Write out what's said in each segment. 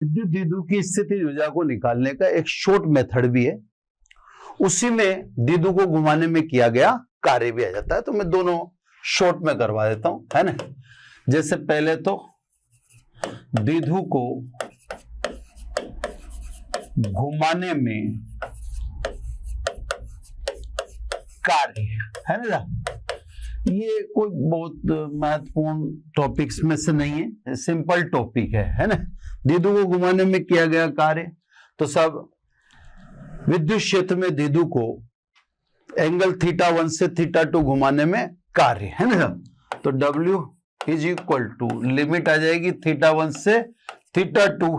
विद्युत द्विध्रुव की स्थिति ऊर्जा को निकालने का एक शॉर्ट मेथड भी है, उसी में द्विध्रुव को घुमाने में किया गया कार्य भी आ जाता है। तो मैं दोनों शॉर्ट में करवा देता हूं, है ना। जैसे पहले तो द्विध्रुव को घुमाने में कार्य, है ना। ये कोई बहुत महत्वपूर्ण टॉपिक्स में से नहीं है, सिंपल टॉपिक है ना। द्विध्रुव को घुमाने में किया गया कार्य, तो सब विद्युत क्षेत्र में द्विध्रुव को एंगल θ1 से θ2 घुमाने में कार्य, है ना। तो W is equal to limit आ जाएगी θ1 से θ2,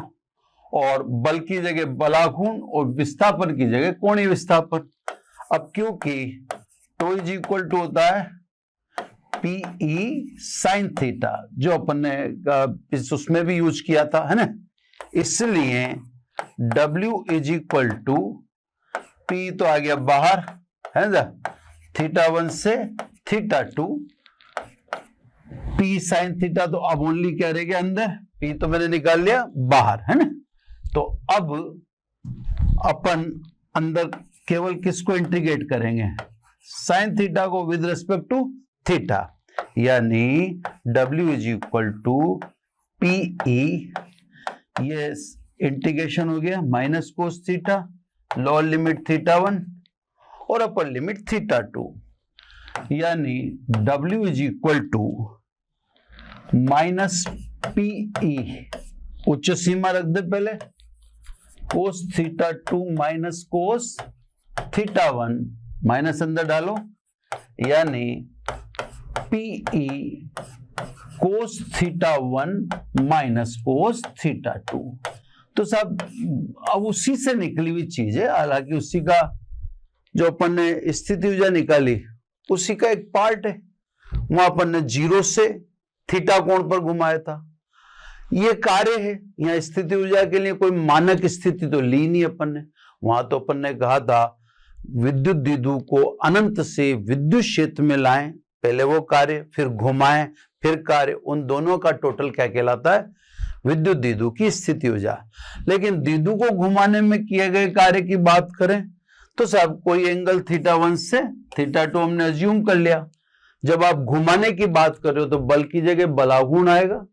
और बल की जगह बलाघूर्ण और विस्थापन की जगह कोणीय विस्थापन। अब क्योंकि टो इज इक्वल टू होता है PE sin थीटा, जो अपन ने उसमें भी यूज किया था, है ना, इसलिए W is equal to P तो आ गया बाहर, है ना, θ1 से θ2, P sin थीटा तो अब ओनली क्या रहेगा अंदर, P तो मैंने निकाल लिया बाहर, है ना। तो अब अपन अंदर केवल किसको इंटीग्रेट करेंगे, साइन थीटा को विद रिस्पेक्ट टू थीटा, यानी W is equal to PE, ये इंटीग्रेशन हो गया minus cos theta, lower limit θ1 और अपर लिमिट θ2, यानी W is equal to minus PE, उच्च सीमा रख दे पहले, कोस θ2 माइनस कोस θ1, माइनस अंदर डालो, यानी PE कोस θ1 माइनस कोस θ2। तो सब अब उसी से निकली हुई चीज है, हालांकि उसी का जो अपन ने स्थिति ऊर्जा निकाली उसी का एक पार्ट है। वहां अपन ने 0 से थीटा कोण पर घुमाया था, ये कार्य है। यहाँ स्थिति ऊर्जा के लिए कोई मानक स्थिति तो ली नहीं अपन ने। वहां तो अपन ने कहा था विद्युत द्विध्रुव को अनंत से विद्युत क्षेत्र में लाएं, पहले वो कार्य, फिर घुमाएं, फिर कार्य, उन दोनों का टोटल क्या कहलाता है, विद्युत द्विध्रुव की स्थिति ऊर्जा। लेकिन द्विध्रुव को घुमाने में किए गए कार्य की बात करें तो साहब कोई एंगल θ1 से θ2 हमने अज्यूम कर लिया। जब आप घुमाने की बात कर रहे हो तो बल की जगह बलाघूर्ण आएगा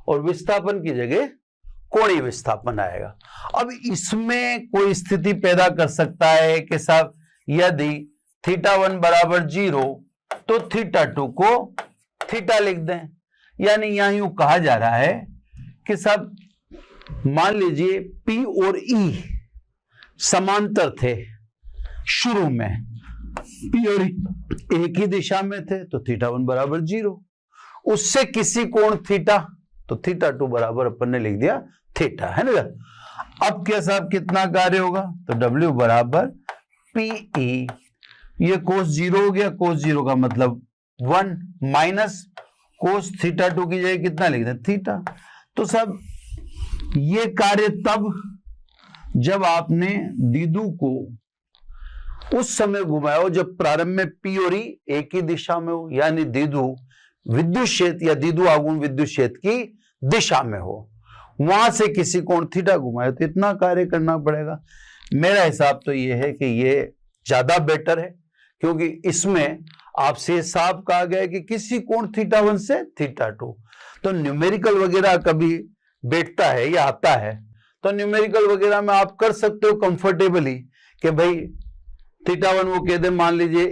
और विस्थापन की जगह कोणीय विस्थापन आएगा। अब इसमें कोई स्थिति पैदा कर सकता है कि साहब यदि θ1 बराबर 0 तो θ2 को थीटा लिख दें, यानी यहां यूं कहा जा रहा है कि साहब मान लीजिए P और E समांतर थे शुरू में, P और E एक ही दिशा में थे, तो θ1 बराबर 0, उससे किसी कोण थीटा, तो θ2 बराबर अपन ने लिख दिया थीटा, है ना। अब क्या साहब कितना कार्य होगा, तो W बराबर PE, ये कोस 0 हो गया, कोस 0 का मतलब 1 माइनस कोस θ2 की जगह कितना लिख दें, थीटा। तो साहब ये कार्य तब जब आपने द्विध्रुव को उस समय घुमाया हो जब प्रारंभ में P और E एक ही दिशा में हो, यानी द्विध्रुव विद्युत क्षेत्र या द्विध्रुव आघूर्ण विद्युत क्षेत्र की दिशा में हो, वहां से किसी कोण थीटा घुमाए तो इतना कार्य करना पड़ेगा। मेरा हिसाब तो ये है कि ये ज्यादा बेटर है, क्योंकि इसमें आपसे साफ कहा गया है कि किसी कोण θ1 से θ2। तो न्यूमेरिकल वगैरह कभी बैठता है या आता है तो न्यूमेरिकल वगैरह में आप कर सकते हो कंफर्टेबली कि भाई θ1 वो कह दे, मान लीजिए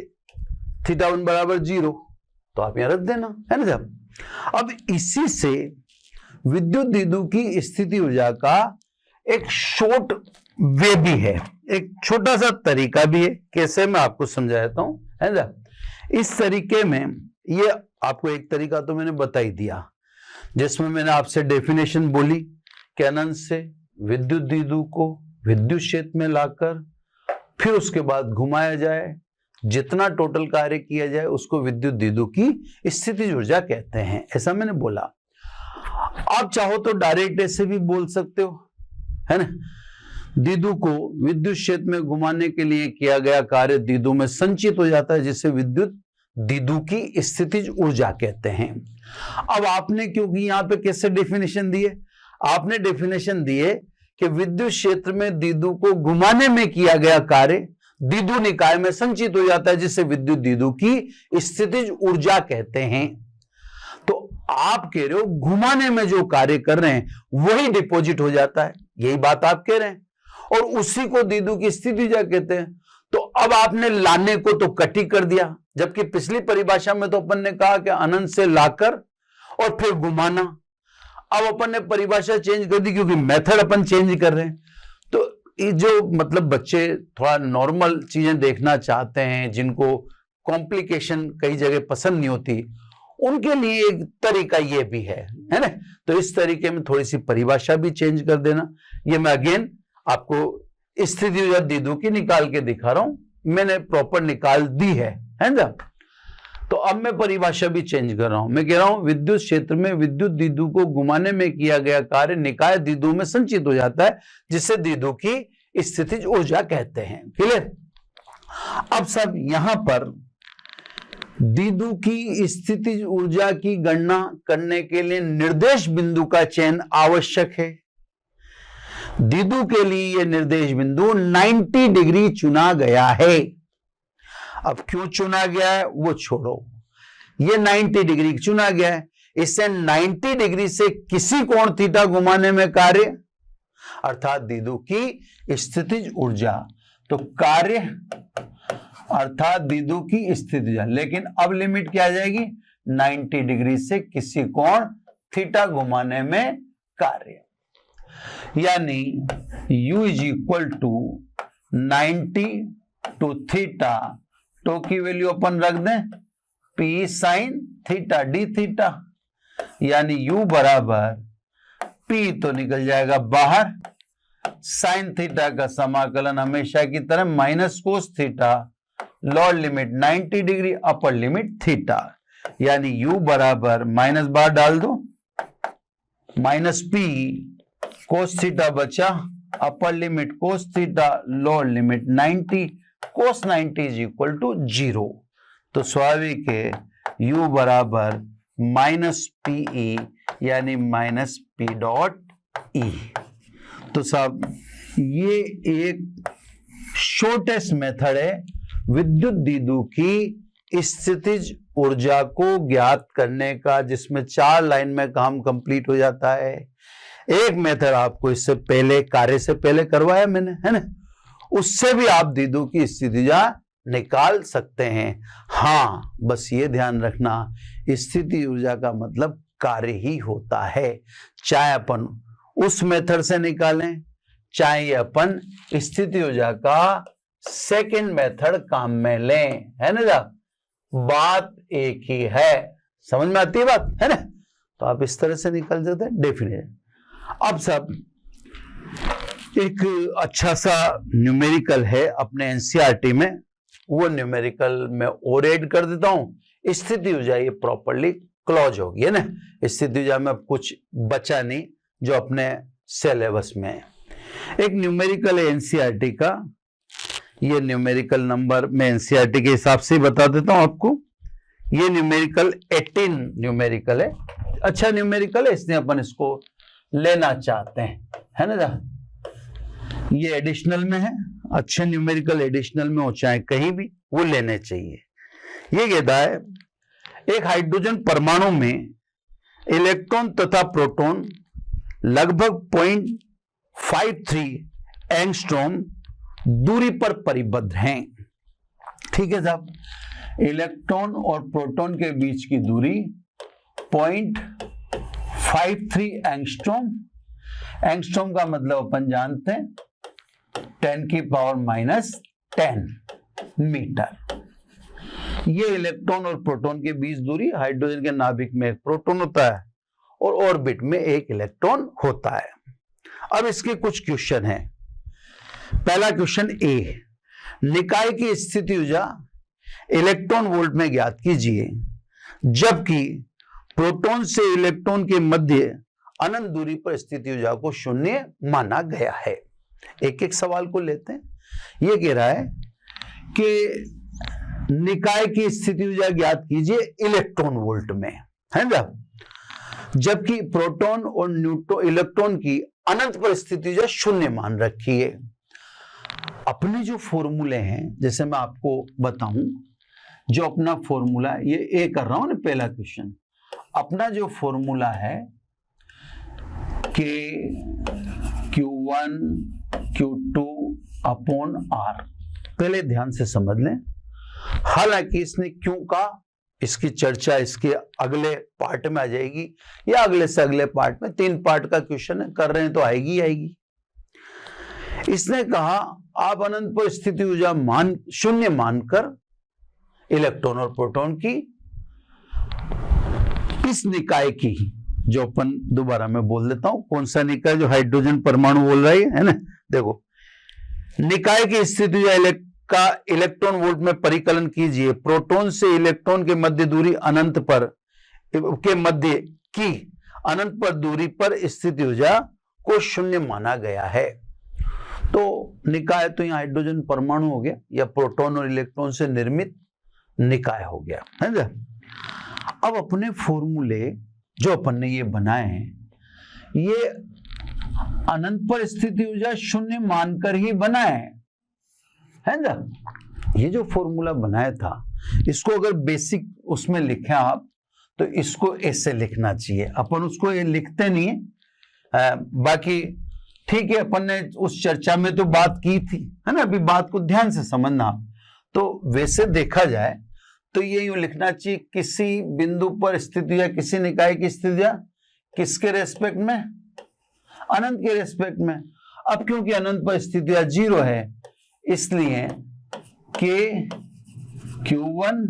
θ1 बराबर 0, तो आप यहां रख देना, है ना साहब। अब इसी से विद्युत द्विध्रुव की स्थिति ऊर्जा का एक शॉर्ट वे भी है, एक छोटा सा तरीका भी है। कैसे, मैं आपको समझाता हूं, है ना। इस तरीके में ये आपको एक तरीका तो मैंने बता ही दिया, जिसमें मैंने आपसे डेफिनेशन बोली कि अनंत से विद्युत द्विध्रुव को विद्युत क्षेत्र में लाकर फिर उसके बाद घुमाया जाए, जितना टोटल कार्य किया जाए उसको विद्युत द्विध्रुव की स्थिति ऊर्जा कहते हैं, ऐसा मैंने बोला। आप चाहो तो डायरेक्ट ऐसे भी बोल सकते हो, है ना। द्विध्रुव को विद्युत क्षेत्र में घुमाने के लिए किया गया कार्य द्विध्रुव में संचित हो जाता है, जिसे विद्युत द्विध्रुव की स्थितिज ऊर्जा कहते हैं। अब आपने क्योंकि यहां पे कैसे डेफिनेशन दी है, आपने डेफिनेशन दी है कि विद्युत क्षेत्र में द्विध्रुव को घुमाने में किया गया कार्य द्विध्रुव निकाय में संचित हो जाता है, जिसे विद्युत द्विध्रुव की स्थितिज ऊर्जा कहते हैं। तो आप कह रहे हो घुमाने में जो कार्य कर रहे हैं वही डिपॉजिट हो जाता है, यही बात आप कह रहे हैं, और उसी को द्विध्रुव की स्थिति ऊर्जा कहते हैं। तो अब आपने लाने को तो कट ही कर दिया, जबकि पिछली परिभाषा में तो अपन ने कहा कि अनंत से लाकर और फिर घुमाना। अब अपन ने परिभाषा चेंज कर दी क्योंकि मेथड अपन चेंज कर रहे हैं। तो ये जो मतलब बच्चे थोड़ा नॉर्मल चीजें देखना चाहते हैं, जिनको कॉम्प्लिकेशन कई जगह पसंद नहीं होती, उनके लिए एक तरीका ये भी है ना। तो इस तरीके में थोड़ी सी परिभाषा भी चेंज कर देना। ये मैं अगेन आपको स्थिति ऊर्जा द्विध्रुव की निकाल के दिखा रहा हूं, मैंने प्रॉपर निकाल दी है ना। तो अब मैं परिभाषा भी चेंज कर रहा हूं, मैं कह रहा हूं विद्युत क्षेत्र में विद्युत द्विध्रुव को घुमाने में किया गया कार्य निकाय द्विध्रुव में संचित हो जाता है, जिससे द्विध्रुव की स्थितिज ऊर्जा कहते हैं। क्लियर? अब सब यहां पर द्विध्रुव की स्थितिज ऊर्जा की गणना करने के लिए निर्देश बिंदु का चयन आवश्यक है। द्विध्रुव के लिए यह निर्देश बिंदु 90 डिग्री चुना गया है। अब क्यों चुना गया है वो छोड़ो, ये 90 डिग्री चुना गया है, इससे 90 डिग्री से किसी कोण थीटा घुमाने में कार्य अर्थात द्विध्रुव की स्थितिज ऊर्जा, तो कार्य अर्थात द्विध्रुव की स्थितिज ऊर्जा, लेकिन अब लिमिट क्या आ जाएगी 90 डिग्री से किसी कोण थीटा घुमाने में कार्य, यानी u is equal to 90 to theta, तो की वैल्यू अपन रख दें p sine theta d theta, यानी u बराबर p तो निकल जाएगा बाहर, साइन थीटा का समाकलन हमेशा की तरह minus cos theta, lower limit 90 degree upper limit theta, यानी u बराबर माइनस बाहर डाल दो माइनस p कोस थीटा बचा, upper limit cos theta, lower limit 90, cos 90 is equal to 0। तो स्वाभाविक है u बराबर माइनस पीई, यानी माइनस पी डॉट ई। तो साहब ये एक शॉर्टेस्ट मेथड है विद्युत द्विध्रुव की स्थितिज ऊर्जा को ज्ञात करने का, जिसमें 4 लाइन में काम कंप्लीट हो जाता है। एक मेथड आपको इससे पहले कार्य से पहले करवाया मैंने, है ना, उससे भी आप द्विध्रुव की स्थिति ऊर्जा निकाल सकते हैं। हाँ, बस ये ध्यान रखना स्थिति ऊर्जा का मतलब कार्य ही होता है, चाहे अपन उस मेथड से निकालें, चाहे अपन स्थिति ऊर्जा का सेकंड मेथड काम में लें, है ना, बात एक ही है। समझ में आती है बात, है ना। तो आप इस तरह से निकल सकते हैं डेफिनेट। अब सब एक अच्छा सा न्यूमेरिकल है अपने एनसीईआरटी में, वो न्यूमेरिकल में और ऐड कर देता हूं। स्थिति ऊर्जा ये प्रॉपर्ली क्लोज होगी, है ना। स्थिति ऊर्जा में कुछ बचा नहीं जो अपने सिलेबस में है। एक न्यूमेरिकल है एनसीईआरटी का, ये न्यूमेरिकल नंबर मैं एनसीईआरटी के हिसाब से बता देता हूं आपको। ये न्यूमेरिकल 18 न्यूमेरिकल है, अच्छा न्यूमेरिकल है, इसलिए अपन इसको लेना चाहते हैं, है ना। ये एडिशनल में है, अच्छे न्यूमेरिकल एडिशनल में हो चाहे कहीं भी, वो लेने चाहिए। ये कहता है एक हाइड्रोजन परमाणु में इलेक्ट्रॉन तथा प्रोटॉन लगभग 0.53 एंगस्ट्रॉम दूरी पर परिबद्ध हैं। ठीक है साहब, इलेक्ट्रॉन और प्रोटॉन के बीच की दूरी 0.53 एंगस्ट्रॉम। एंगस्ट्रॉम का मतलब अपन जानते हैं 10⁻⁻10 मीटर। ये इलेक्ट्रॉन और प्रोटॉन के बीच दूरी, हाइड्रोजन के नाभिक में एक प्रोटॉन होता है और ऑर्बिट में एक इलेक्ट्रॉन होता है। अब इसके कुछ क्वेश्चन हैं। पहला क्वेश्चन ए, निकाय की स्थिति ऊर्जा इलेक्ट्रॉन वोल्ट में ज्ञात कीजिए, जबकि प्रोटॉन से इलेक्ट्रॉन के मध्य अनंत दूरी पर स्थिति ऊर्जा को 0 माना गया है। एक एक सवाल को लेते हैं। यह कह रहा है कि निकाय की स्थिति ऊर्जा ज्ञात कीजिए इलेक्ट्रॉन वोल्ट में, है ना। जबकि प्रोटॉन और न्यूट्रॉन इलेक्ट्रॉन की अनंत पर स्थिति जो शून्य मान रखी है। अपने जो फॉर्मूले हैं, जैसे मैं आपको बताऊं, जो अपना फॉर्मूला, ये ए कर रहा हूं ना पहला क्वेश्चन, अपना जो फॉर्मूला है के Q1 Q2 अपॉन R, पहले ध्यान से समझ लें। हालांकि इसने क्यों कहा, इसकी चर्चा इसके अगले पार्ट में आ जाएगी या अगले से अगले पार्ट में, 3 पार्ट का क्वेश्चन है, कर रहे हैं तो आएगी आएगी। इसने कहा आप अनंत पर स्थिति ऊर्जा मान शून्य मानकर इलेक्ट्रॉन और प्रोटॉन की इस निकाय की, जो अपन दोबारा मैं बोल देता हूं कौन सा निकाय, जो हाइड्रोजन परमाणु बोल रही है ना, देखो निकाय की स्थिति ऊर्जा का इलेक्ट्रॉन वोल्ट में परिकलन कीजिए। प्रोटॉन से इलेक्ट्रॉन के मध्य दूरी अनंत पर के मध्य की अनंत पर दूरी पर स्थिति ऊर्जा को शून्य माना गया है। तो निकाय तो यहाँ हाइड्रोजन परमाणु हो गया या प्रोटॉन और इलेक्ट्रॉन से निर्मित निकाय हो गया है ना। अब अपने फॉर्मूले जो अपन ने ये बनाए हैं, ये अनंत पर स्थिति ऊर्जा शून्य मानकर ही बनाए है ना। ये जो फॉर्मूला बनाया था, इसको अगर बेसिक उसमें लिखें आप तो इसको ऐसे लिखना चाहिए। अपन उसको ये लिखते नहीं है, बाकी ठीक है, अपन ने उस चर्चा में तो बात की थी है ना। अभी बात को ध्यान से समझना। तो वैसे देखा जाए तो ये यूं लिखना चाहिए, किसी बिंदु पर स्थिति या किसी निकाय की स्थिति या किसके रेस्पेक्ट में, अनंत के रेस्पेक्ट में। अब क्योंकि अनंत पर स्थिति या 0 है, इसलिए के Q1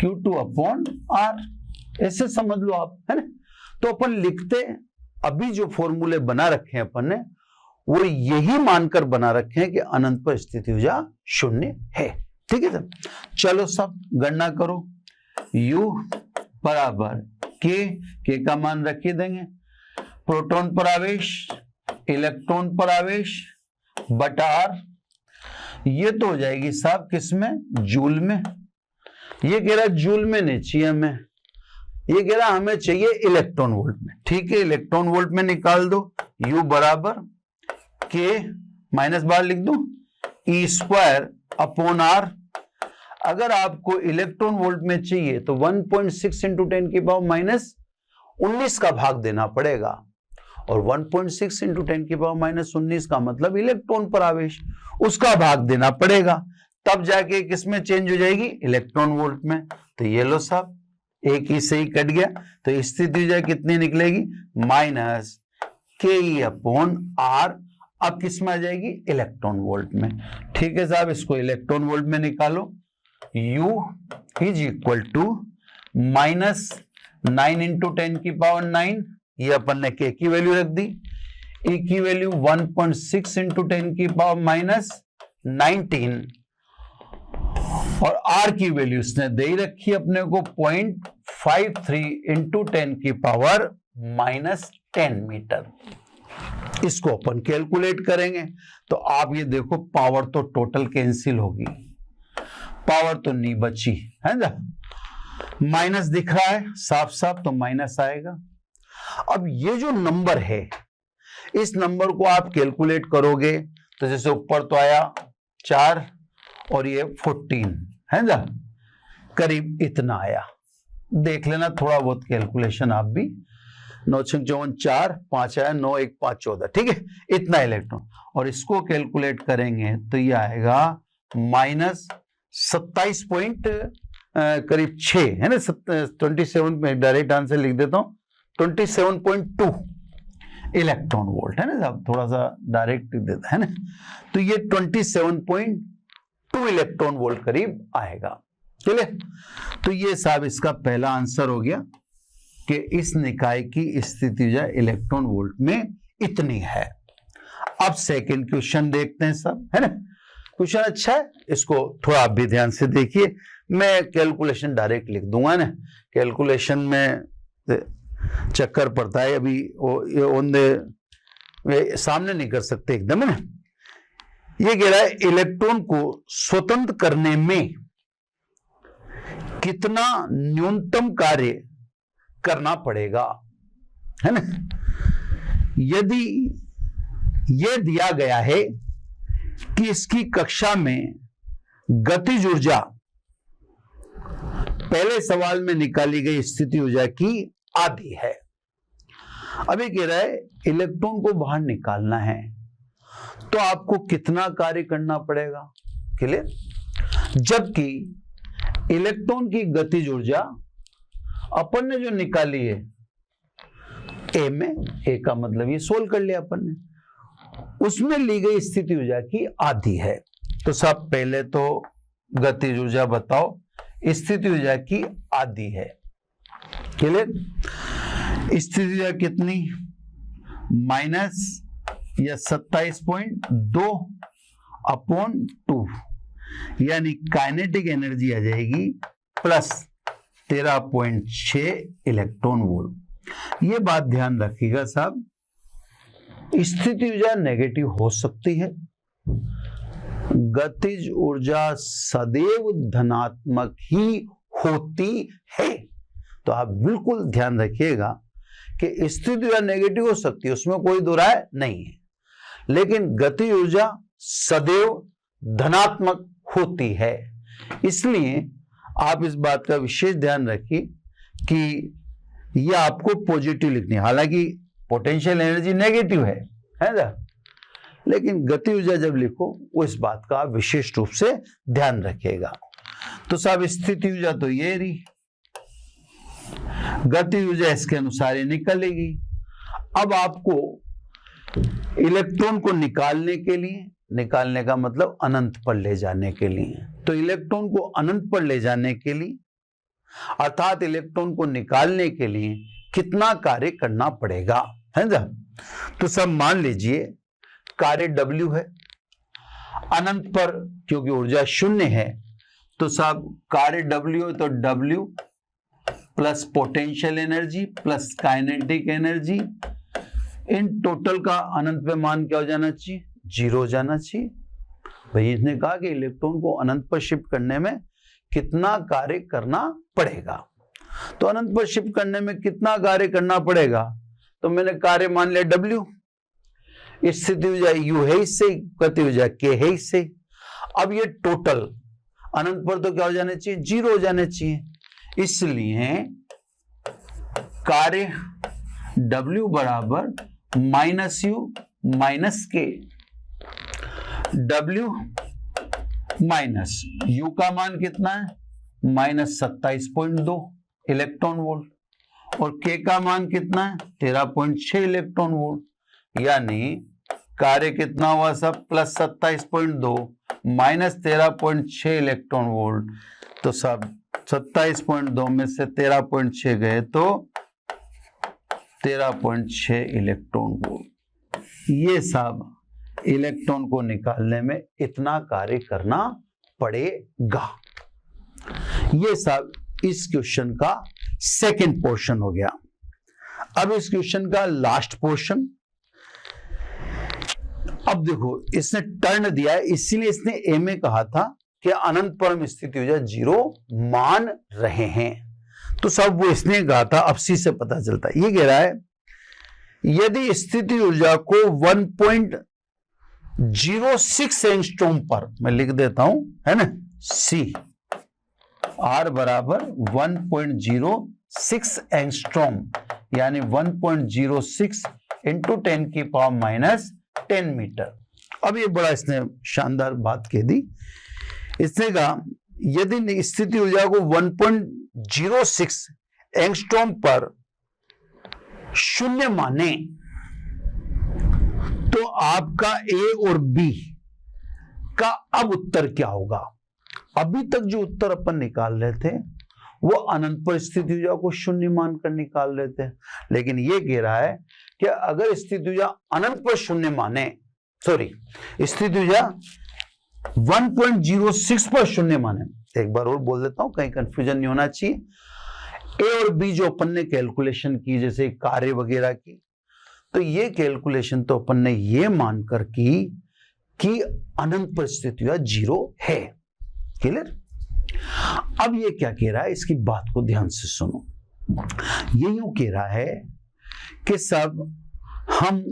Q2 अपॉन R, ऐसे समझ लो आप है ना। तो अपन लिखते, अभी जो फॉर्मूले बना रखे हैं अपन ने, वो यही मानकर बना रखे हैं कि अनंत पर स्थिति ऊर्जा शून्य है। ठीक है सर, चलो सब गणना करो। U बराबर के का मान रखिए देंगे, प्रोटॉन पर आवेश, इलेक्ट्रॉन पर आवेश बटा R। ये तो हो जाएगी साहब किसमें, जूल में। ये कह रहा जूल में नहीं चाहिए हमें, ये कह रहा हमें चाहिए इलेक्ट्रॉन वोल्ट में। ठीक है, इलेक्ट्रॉन वोल्ट में निकाल दो। U बराबर के माइनस बार लिख दो E² अपॉन R। अगर आपको इलेक्ट्रॉन वोल्ट में चाहिए तो 1.6 इंटू 10 की पावर माइनस 19 का भाग देना पड़ेगा, और 1.6 इंटू 10 की पावर माइनस 19 का मतलब इलेक्ट्रॉन पर आवेश, उसका भाग देना पड़ेगा, तब जाके किसमें चेंज हो जाएगी, इलेक्ट्रॉन वोल्ट में। तो ये लो साहब, एक ही से ही कट गया, तो स्थिति ऊर्जा कितनी निकलेगी, माइनस के अपॉन R। अब किस में आ जाएगी, इलेक्ट्रॉन वोल्ट में। ठीक है साहब, इसको इलेक्ट्रॉन वोल्ट में निकालो। U is equal to minus 9 into 10 की पावर 9, ये अपन ने के की वैल्यू रख दी। ए की वैल्यू 1.6 इंटू 10 की पावर माइनस 19, और R की वैल्यू इसने दे रखी अपने को 0.53 इंटू 10 की पावर माइनस 10 मीटर। इसको अपन कैलकुलेट करेंगे तो आप ये देखो, पावर तो टोटल कैंसिल होगी, पावर तो नहीं बची है ना। माइनस दिख रहा है साफ साफ, तो माइनस आएगा। अब ये जो नंबर है, इस नंबर को आप कैलकुलेट करोगे तो जैसे ऊपर तो आया 4 और ये 14 है ना, करीब इतना आया। देख लेना थोड़ा बहुत कैलकुलेशन आप भी। 9 6 54 4 5 आया, 9 1 5 14, ठीक है, इतना इलेक्ट्रॉन। और इसको कैलकुलेट करेंगे तो ये आएगा माइनस 27 पॉइंट करीब 6 है ना, 27 में डायरेक्ट आंसर लिख देता हूं, 27.2 इलेक्ट्रॉन वोल्ट है ना साहब, थोड़ा सा डायरेक्ट देता है ना। तो ये 27.2 इलेक्ट्रॉन वोल्ट करीब आएगा। चलिए, तो ये साहब इसका पहला आंसर हो गया कि इस निकाय की स्थिति ऊर्जा इलेक्ट्रॉन वोल्ट में इतनी है। अब सेकंड क्वेश्चन देखते हैं सब, है ना। क्वेश्चन अच्छा है, इसको थोड़ा आप भी ध्यान से देखिए। मैं कैलकुलेशन डायरेक्ट लिख दूंगा ना, कैलकुलेशन में चक्कर पड़ता है, अभी ये सामने नहीं कर सकते एकदम, है ना। ये कह रहा है इलेक्ट्रॉन को स्वतंत्र करने में कितना न्यूनतम कार्य करना पड़ेगा। है ना। यदि यह दिया गया है कि इसकी कक्षा में गतिज ऊर्जा पहले सवाल में निकाली गई स्थिति ऊर्जा की आधी है। अभी कह रहा है इलेक्ट्रॉन को बाहर निकालना है, तो आपको कितना कार्य करना पड़ेगा, क्लियर। जबकि इलेक्ट्रॉन की गतिज ऊर्जा अपन ने जो निकाली है ए में, ए का मतलब ये सोल्व कर लिया अपन ने, उसमें ली गई स्थिति ऊर्जा की आधी है। तो सब पहले तो गतिज ऊर्जा बताओ, स्थिति ऊर्जा की आधी है, क्लियर। स्थिति ऊर्जा कितनी, माइनस या 27.2 अपॉन 2, यानी काइनेटिक एनर्जी आ जाएगी प्लस 13.6 इलेक्ट्रॉन वोल्ट। ये बात ध्यान रखिएगा साहब, स्थिति ऊर्जा नेगेटिव हो सकती है, गतिज ऊर्जा सदैव धनात्मक ही होती है। तो आप बिल्कुल ध्यान रखिएगा कि स्थिति ऊर्जा नेगेटिव हो सकती है, उसमें कोई दो राय नहीं है, लेकिन गतिज ऊर्जा सदैव धनात्मक होती है। इसलिए आप इस बात का विशेष ध्यान रखिए कि यह आपको पॉजिटिव लिखनी है। हालांकि पोटेंशियल एनर्जी नेगेटिव है ना, लेकिन गति ऊर्जा जब लिखो वो इस बात का विशेष रूप से ध्यान रखिएगा। तो साहब स्थिति ऊर्जा तो ये रही, गति ऊर्जा इसके अनुसार ही निकलेगी। अब आपको इलेक्ट्रॉन को निकालने के लिए, निकालने का मतलब अनंत पर ले जाने के लिए, तो इलेक्ट्रॉन को अनंत पर ले जाने के लिए अर्थात इलेक्ट्रॉन को निकालने के लिए कितना कार्य करना पड़ेगा, है ना। तो सब मान लीजिए कार्य W है, अनंत पर क्योंकि ऊर्जा शून्य है तो सब कार्य W है, तो W plus potential energy plus kinetic energy, in total का अनंत पे मान क्या हो जाना चाहिए, 0 हो जाना चाहिए। भाई इसने कहा कि इलेक्ट्रॉन को अनंत पर शिफ्ट करने में कितना कार्य करना पड़ेगा, तो अनंत पर शिफ्ट करने में कितना कार्य करना पड़ेगा, तो मैंने कार्य मान लिया W, स्थिति ऊर्जा U है इससे, गति ऊर्जा K है इससे। अब ये टोटल अनंत पर तो क्या हो जाने चाहिए, 0 हो जाने चाहिए। इसलिए कार्य W बराबर -U -K, W minus U का मान कितना है, -27.2 इलेक्ट्रॉन वोल्ट, और K का मान कितना है, 13.6 इलेक्ट्रॉन वोल्ट। यानी कार्य कितना हुआ सब, +27.2 -13.6 इलेक्ट्रॉन वोल्ट। तो सब 27.2 में से 13.6 गए तो 13.6 इलेक्ट्रॉन वोल्ट। ये सब इलेक्ट्रॉन को निकालने में इतना कार्य करना पड़ेगा। ये सब इस क्वेश्चन का सेकंड पोर्शन हो गया। अब इस क्वेश्चन का लास्ट पोर्शन, अब देखो इसने टर्न दिया है, इसीलिए इसने ए में कहा था कि अनंत परम स्थिति ऊर्जा 0 मान रहे हैं, तो सब वो इसने कहा था, अब सी से पता चलता है। ये कह रहा है यदि स्थिति ऊर्जा को 1.06 एंगस्ट्रॉम पर, मैं लिख देता हूं, है ना, सी आर बराबर 1.06 एंगस्ट्रॉम, यानी 1.06 इंटू 10⁻⁻10 मीटर। अब ये बड़ा इसने शानदार बात कह दी। इसने कहा यदि स्थिति ऊर्जा को 1.06 एंगस्ट्रॉम पर शून्य माने तो आपका ए और बी का अब उत्तर क्या होगा। अभी तक जो उत्तर अपन निकाल रहे थे वो अनंत पर स्थिति ऊर्जा को शून्य मानकर निकाल रहे थे, लेकिन ये कह रहा है कि अगर स्थिति ऊर्जा अनंत पर शून्य माने, सॉरी स्थिति ऊर्जा 1.06 पर शून्य माने, एक बार और बोल देता हूं कहीं कंफ्यूजन नहीं होना चाहिए। ए और बी जो अपन ने कैलकुलेशन की, जैसे कार्य वगैरह की, तो ये कैलकुलेशन तो अपन ने ये मानकर की कि अनंत पर स्थिति ऊर्जा 0 है, क्लियर। अब ये क्या कह रहा है, इसकी बात को ध्यान से सुनो। ये यूं कह रहा है कि सब हम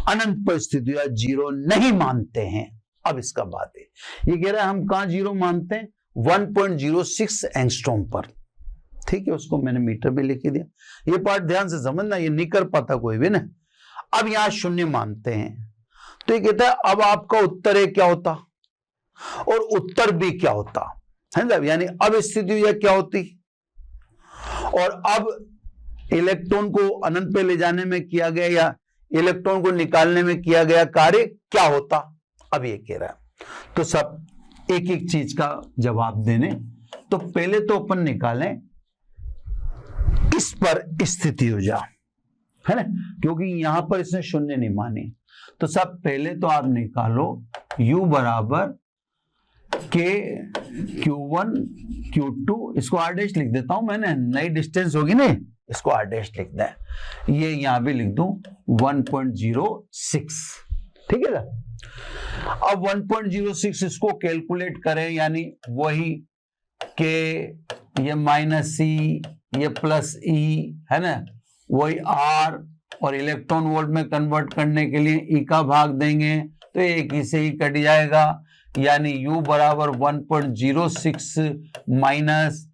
अनंत परिस्थितियां जीरो नहीं मानते हैं। अब इसका बात है, ये कह रहा है हम कहां जीरो मानते हैं, 1.06 एंगस्ट्रॉम पर। ठीक है, उसको मैंने मीटर भी लिख दिया। ये पार्ट ध्यान से समझना, ये नहीं कर पाता कोई भी ना। अब यहां शून्य मानते हैं, तो ये कहता है अब आपका उत्तर ए क्या होता और उत्तर बी क्या होता है ना, यानी अब स्थिति यह क्या होती, और अब इलेक्ट्रॉन को अनंत पे ले जाने में किया गया या इलेक्ट्रॉन को निकालने में किया गया कार्य क्या होता, अब ये कह रहा है। तो सब एक एक चीज का जवाब देने, तो पहले तो अपन निकालें इस पर स्थिति ऊर्जा, है ना, क्योंकि यहां पर इसने शून्य नहीं मानी। तो सब पहले तो आप निकालो U बराबर के Q1 Q2, इसको R डैश लिख देता हूं मैंने, नई डिस्टेंस होगी ना, इसको R डैश लिख दें, ये यहां भी लिख दूं 1.06, ठीक है ना। अब 1.06 इसको कैलकुलेट करें, यानी वही के ये माइनस सी ये प्लस ई, है ना, वही R, और इलेक्ट्रॉन वोल्ट में कन्वर्ट करने के लिए ई का भाग देंगे तो एक ही से ही कट जाएगा, यानी U बराबर 1.06 माइनस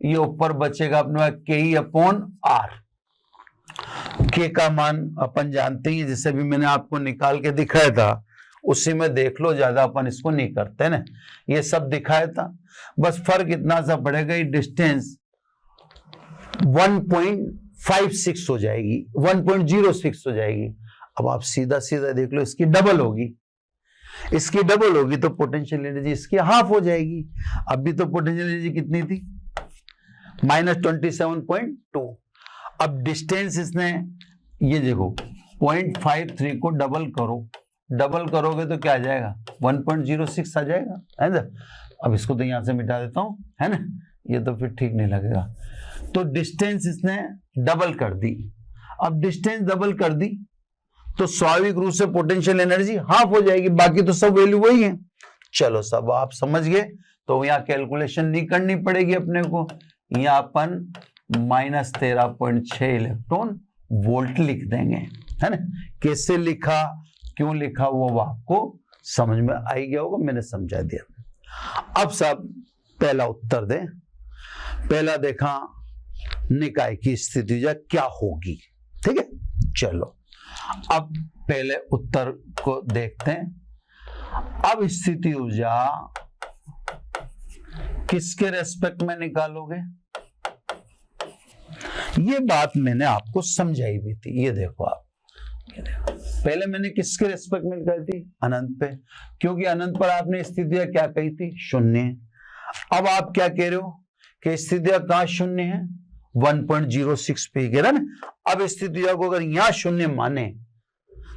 ये ऊपर बचेगा अपने पास के ई अपॉन आर। के का मान अपन जानते हैं, जिसे भी मैंने आपको निकाल के दिखाया था उसी में देख लो, ज्यादा अपन इसको नहीं करते ना, ये सब दिखाया था, बस फर्क इतना सा पड़ेगा, ये डिस्टेंस 1.56 हो जाएगी, 1.06 हो जाएगी। अब आप सीधा सीधा देख लो, इसकी डबल होगी, इसकी डबल होगी तो पोटेंशियल एनर्जी इसकी हाफ हो जाएगी। अब भी तो पोटेंशियल एनर्जी कितनी थी, -27.2। अब डिस्टेंस इसने, ये देखो 0.53 को डबल करो, डबल करोगे तो क्या आ जाएगा, 1.06 आ जाएगा, है ना। अब इसको तो यहां से मिटा देता हूं, है ना, ये तो फिर ठीक नहीं लगेगा। तो डिस्टेंस इसने डबल कर दी। अब डिस्टेंस डबल कर दी तो स्वाभाविक रूप से पोटेंशियल एनर्जी हाफ हो जाएगी, बाकी तो सब वैल्यू वही है। चलो सब आप समझ गए, तो यहाँ कैलकुलेशन नहीं करनी पड़ेगी अपने को, यहाँ अपन -13.6 इलेक्ट्रॉन वोल्ट लिख देंगे, है ना। कैसे लिखा, क्यों लिखा, वो आपको समझ में आ ही गया होगा, मैंने समझा दिया। अब सब पहला उत्तर दें। पहला देखा निकाय की स्थिति ऊर्जा क्या होगी, ठीक है। चलो अब पहले उत्तर को देखते हैं। अब स्थिति ऊर्जा किसके रेस्पेक्ट में निकालोगे, ये बात मैंने आपको समझाई भी थी। ये देखो आप, ये देखो पहले मैंने किसके रेस्पेक्ट में निकाली थी, अनंत पे, क्योंकि अनंत पर आपने स्थितियां क्या कही थी, शून्य। अब आप क्या कह रहे हो कि स्थितियां कहां शून्य है, 1.06 पे कह रहा ना। अब स्थितियों को अगर यहां शून्य माने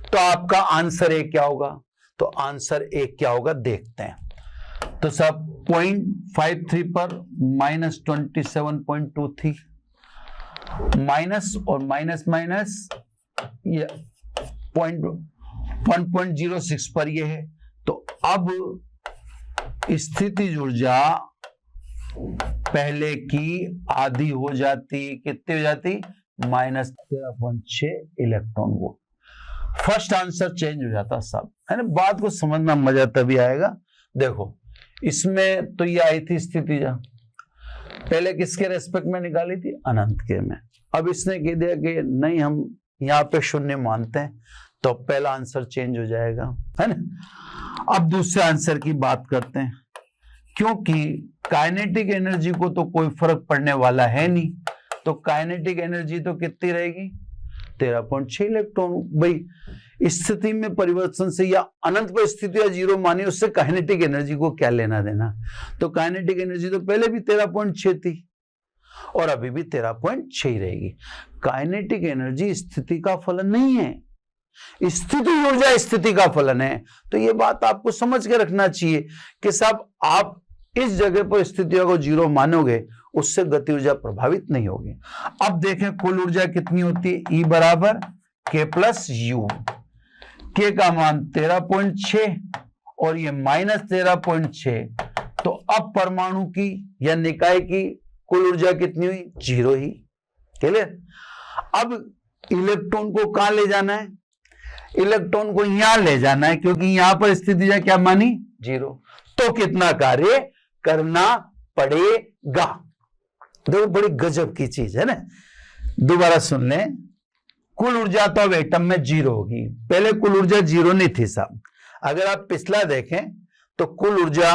तो आपका आंसर एक क्या होगा, तो आंसर एक क्या होगा देखते हैं। तो सब 0.53 पर -27.2 थी, माइनस और माइनस माइनस ये 1.06 पर ये है। तो अब स्थिति ऊर्जा पहले की आधी हो जाती, कितनी हो जाती, -13.6 electron volt. First answer change हो जाता सब, है ना। बात को समझना मजा तभी आएगा। देखो इसमें तो ये आई थी स्थिति ऊर्जा, पहले किसके रेस्पेक्ट में निकाली थी, अनंत के में। अब इसने कह दिया कि नहीं हम यहाँ पे शून्य मानते हैं, तो पहला आंसर चेंज हो जाएगा, है ना। अब दूसरे आंसर की बात करते हैं, क्योंकि काइनेटिक एनर्जी को तो कोई फर्क पड़ने वाला है नहीं, तो काइनेटिक एनर्जी तो कितनी रहेगी, 13.6 इलेक्ट्रॉन। भाई स्थिति में परिवर्तन से या अनंत पर स्थिति या जीरो मानी, उससे काइनेटिक एनर्जी को क्या लेना देना। तो काइनेटिक एनर्जी तो पहले भी 13.6 थी और अभी भी 13.6 ही रहेगी। काइनेटिक एनर्जी स्थिति का फलन नहीं है, स्थिति ऊर्जा स्थिति का फलन है। तो ये बात आपको समझ के रखना चाहिए कि साहब आप इस जगह पर स्थितियों को जीरो मानोगे, उससे गति ऊर्जा प्रभावित नहीं होगी। अब देखें कुल ऊर्जा कितनी होती है, E बराबर K प्लस U। K का मान 13.6 और ये -13.6, तो अब परमाणु की या निकाय की कुल ऊर्जा कितनी हुई, 0 ही। क्लियर। अब इलेक्ट्रॉन को कहां ले जाना है? इलेक्ट्रॉन को यहां ले जाना है, क्योंकि यहां पर स्थिति क्या मानी? 0। तो कितना कार्य करना पड़ेगा? देखो बड़ी गजब की चीज है ना। दोबारा सुन लें, कुल ऊर्जा तो अब एटम में 0 होगी। पहले कुल ऊर्जा 0 नहीं थी साहब। अगर आप पिछला देखें तो कुल ऊर्जा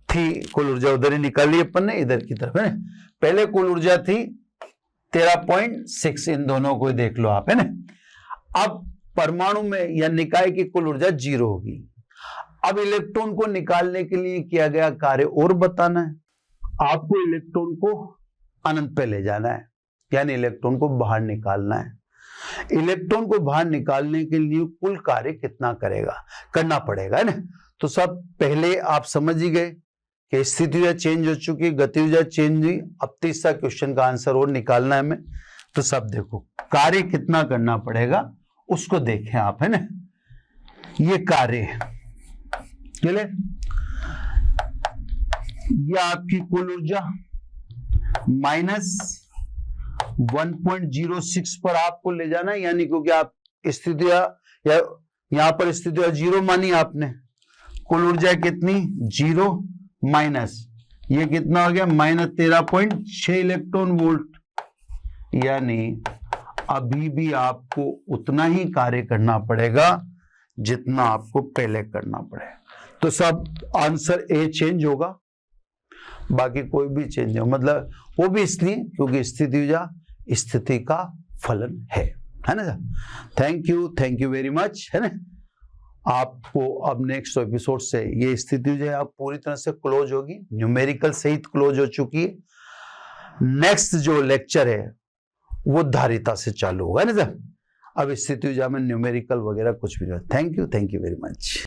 थी, कुल ऊर्जा उधर ही निकाली अपन ने, इधर की तरफ है ना। पहले कुल ऊर्जा थी 13.6, इन दोनों को देख लो आप, है ना। अब परमाणु में या निकाय की कुल ऊर्जा 0 होगी। अब इलेक्ट्रॉन को निकालने के लिए किया गया कार्य और बताना है। आपको इलेक्ट्रॉन को अनंत पे ले जाना है, यानी इलेक्ट्रॉन को बाहर निकालना है। इलेक्ट्रॉन को बाहर निकालने के लिए कुल कार्य कितना करना पड़ेगा, है ना। तो सब पहले आप समझ ही गए कि स्थिति ऊर्जा चेंज हो चुकी है, गति ऊर्जा चेंज हुई। अब तीसरा क्वेश्चन का आंसर और निकालना है हमें। तो सब देखो कार्य कितना करना पड़ेगा उसको देखें आप, है ना। ये कार्य क्लियर, ये आपकी कुल ऊर्जा माइनस 1.06 पर आपको ले जाना है, यानी क्योंकि आप स्थिति या यहां पर स्थिति 0 मानी आपने। कुल ऊर्जा कितनी? 0 माइनस ये कितना हो गया? -13.6 इलेक्ट्रॉन वोल्ट। यानी अभी भी आपको उतना ही कार्य करना पड़ेगा जितना आपको पहले करना पड़ेगा। तो सब आंसर ए चेंज होगा, बाकी कोई भी चेंज हो, मतलब वो भी इसलिए क्योंकि स्थिति ऊर्जा स्थिति का फलन है ना। थैंक यू वेरी मच, है ना। आपको अब नेक्स्ट एपिसोड से ये स्थिति ऊर्जा आप पूरी तरह से क्लोज होगी, न्यूमेरिकल सहित क्लोज हो चुकी है। नेक्स्ट जो लेक्चर है वो धारिता से चालू होगा, है ना सर। अब स्थिति ऊर्जा में न्यूमेरिकल वगैरह कुछ भी नहीं। Thank you very much.